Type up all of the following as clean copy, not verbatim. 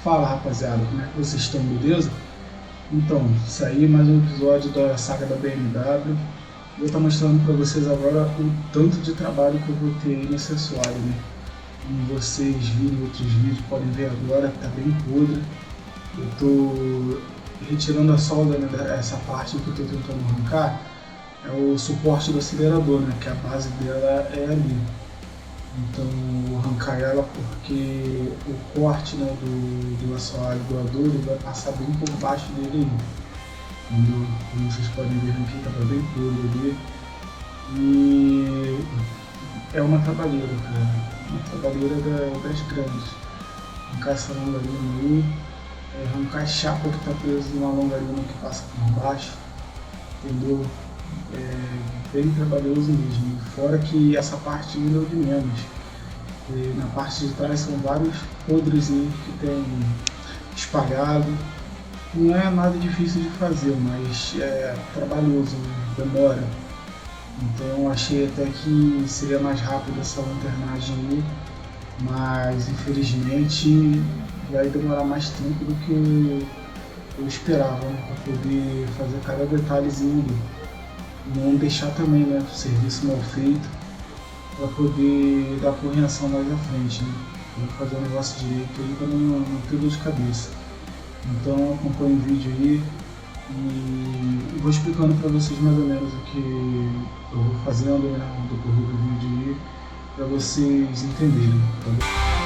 Fala rapaziada, como é que vocês estão, beleza? Então, isso aí, mais um episódio da saga da BMW. Vou estar mostrando para vocês agora o tanto de trabalho que eu vou ter nesse assoalho, né? Como vocês viram em outros vídeos, podem ver agora que tá bem podre. Eu tô retirando a solda, né, essa parte que eu tô tentando arrancar, é o suporte do acelerador, né, que a base dela é ali. Então vou arrancar ela porque o corte, né, do assoalho doadora vai passar bem por baixo dele aí. Como vocês podem ver aqui, tá bem podre ali. E é uma trabalheira, cara. Uma trabalheira das grandes. Arrancar essa longarina aí, arrancar a chapa que tá presa numa longarina que passa por baixo, entendeu? Bem trabalhoso mesmo, fora que essa parte ainda é o de menos. Na parte de trás são vários podrezinhos que tem espalhado. Não é nada difícil de fazer, mas é trabalhoso, né? Demora. Então achei até que seria mais rápido essa lanternagem aí, mas infelizmente vai demorar mais tempo do que eu esperava, né? Para poder fazer cada detalhezinho ali. Não deixar também, né, o serviço mal feito, para poder dar correção mais à frente, né? Vou fazer o negócio direito aí para não ter dor de cabeça. Então acompanhe o vídeo aí e vou explicando para vocês mais ou menos o que eu vou fazendo, né, no decorrer do vídeo aí, para vocês entenderem, tá bom?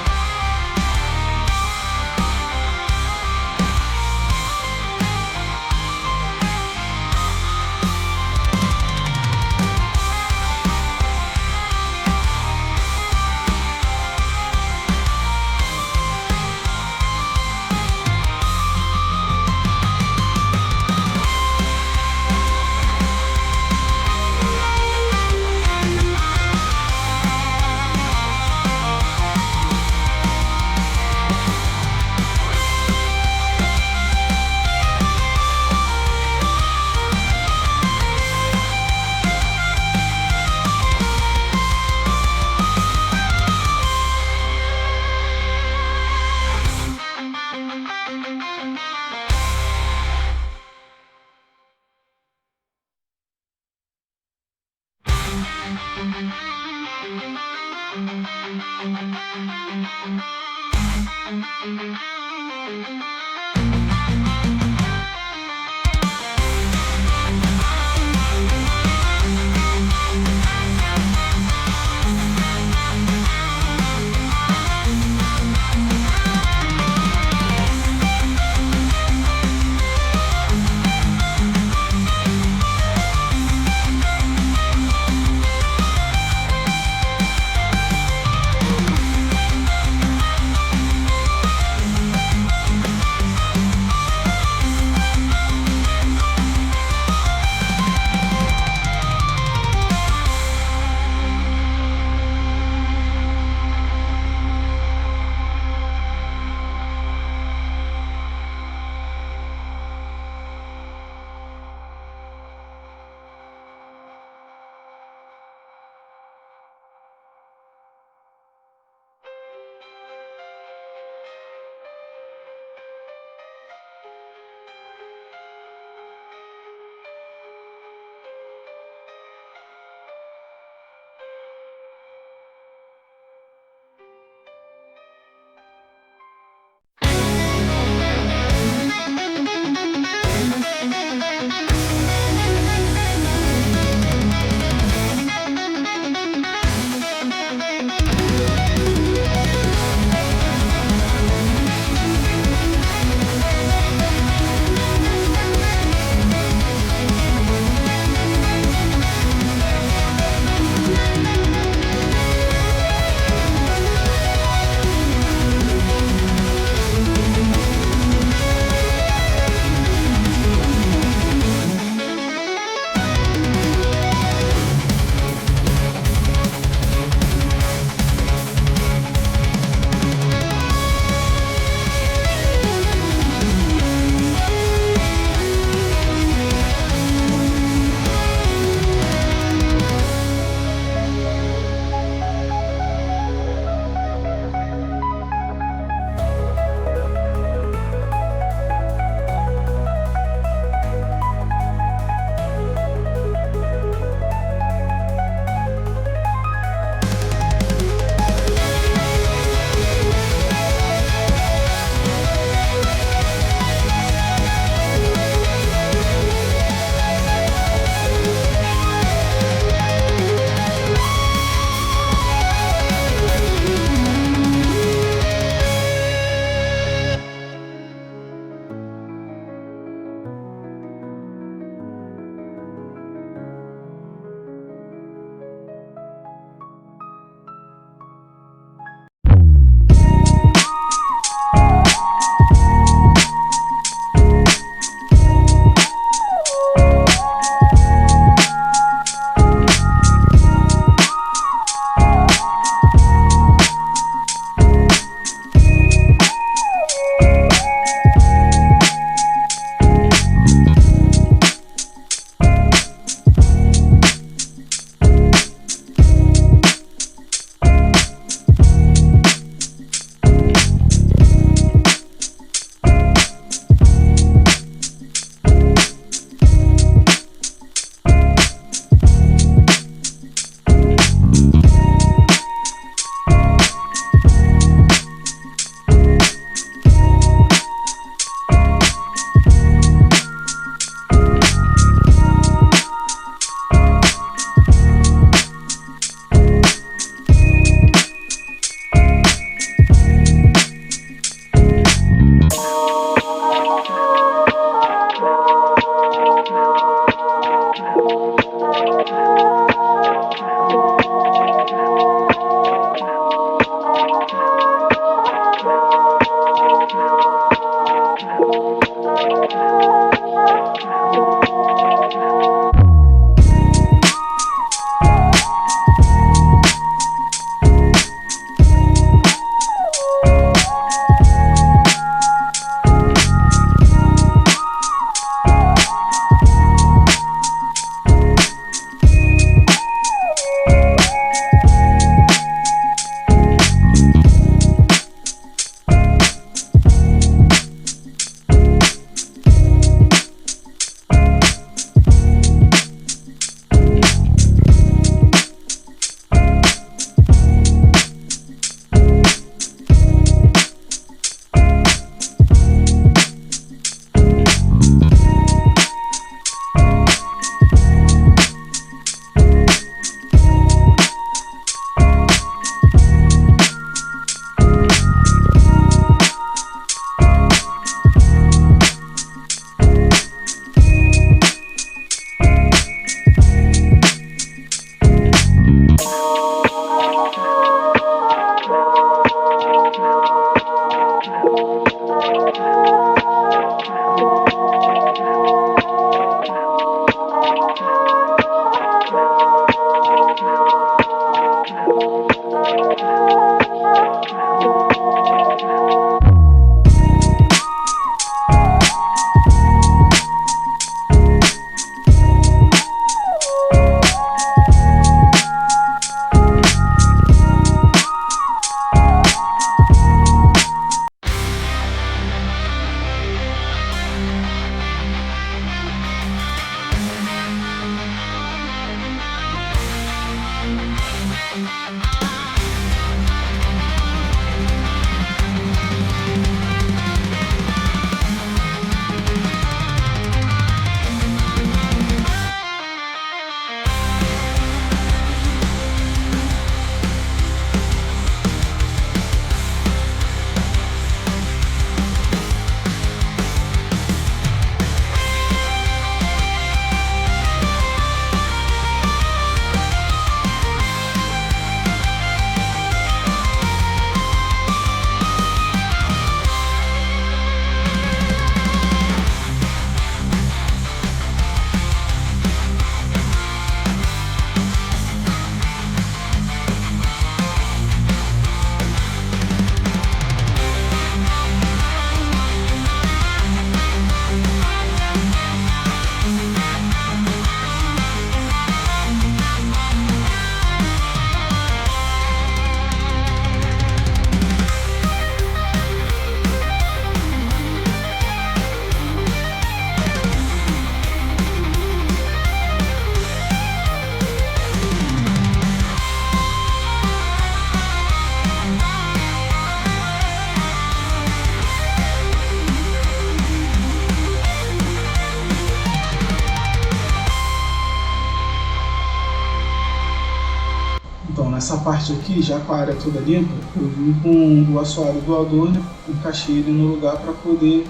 Então, nessa parte aqui, já com a área toda limpa, eu vim com o assoalho doadora, encaixei ele no lugar para poder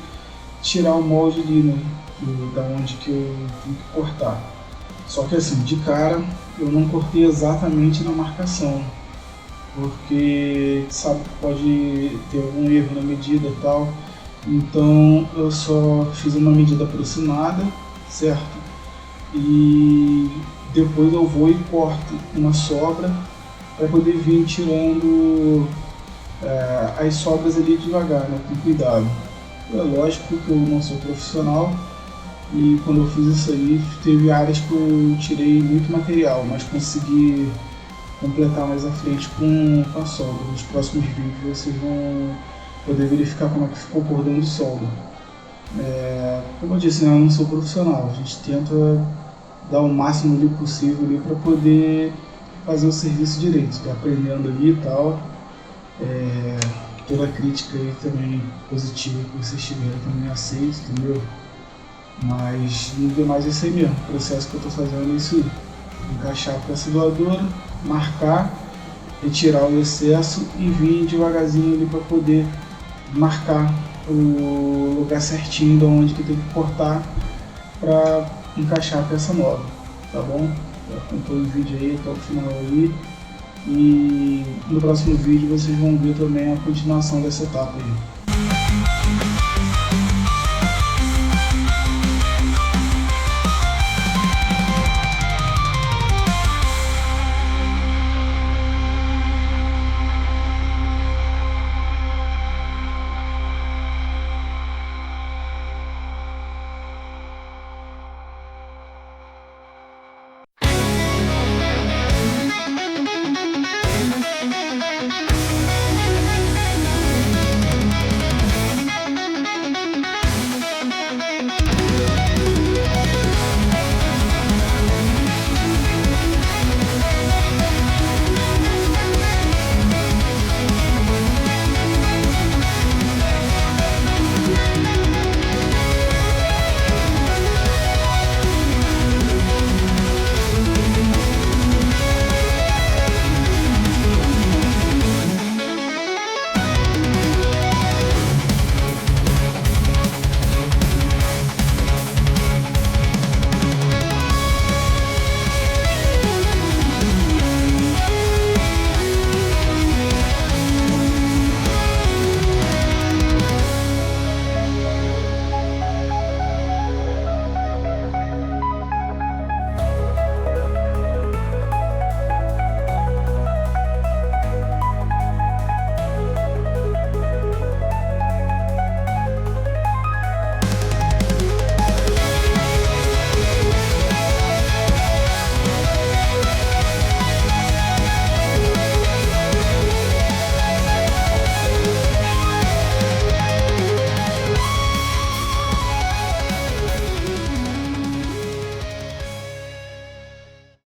tirar o molde ali, né, da onde que eu tenho que cortar. Só que assim, de cara, eu não cortei exatamente na marcação, porque sabe que pode ter algum erro na medida e tal. Então eu só fiz uma medida aproximada, certo? E depois eu vou e corto uma sobra para poder vir tirando as sobras ali devagar, né, com cuidado. É lógico que eu não sou profissional e quando eu fiz isso aí teve áreas que eu tirei muito material, mas consegui completar mais à frente com a solda. Nos próximos vídeos vocês vão poder verificar como é que ficou o cordão de solda. Como eu disse, né, eu não sou profissional, a gente tenta dar o máximo ali possível ali para poder fazer o serviço direito, tô aprendendo ali e tal. Toda crítica aí também positiva que vocês tiverem também aceito, entendeu? Mas no demais é isso aí mesmo, o processo que eu estou fazendo é isso aí. Encaixar a peça doadora, marcar, retirar o excesso e vir devagarzinho ali para poder marcar o lugar certinho de onde que tem que cortar para encaixar a peça nova, tá bom? Acompanhe o vídeo aí até o final aí e no próximo vídeo vocês vão ver também a continuação dessa etapa aí.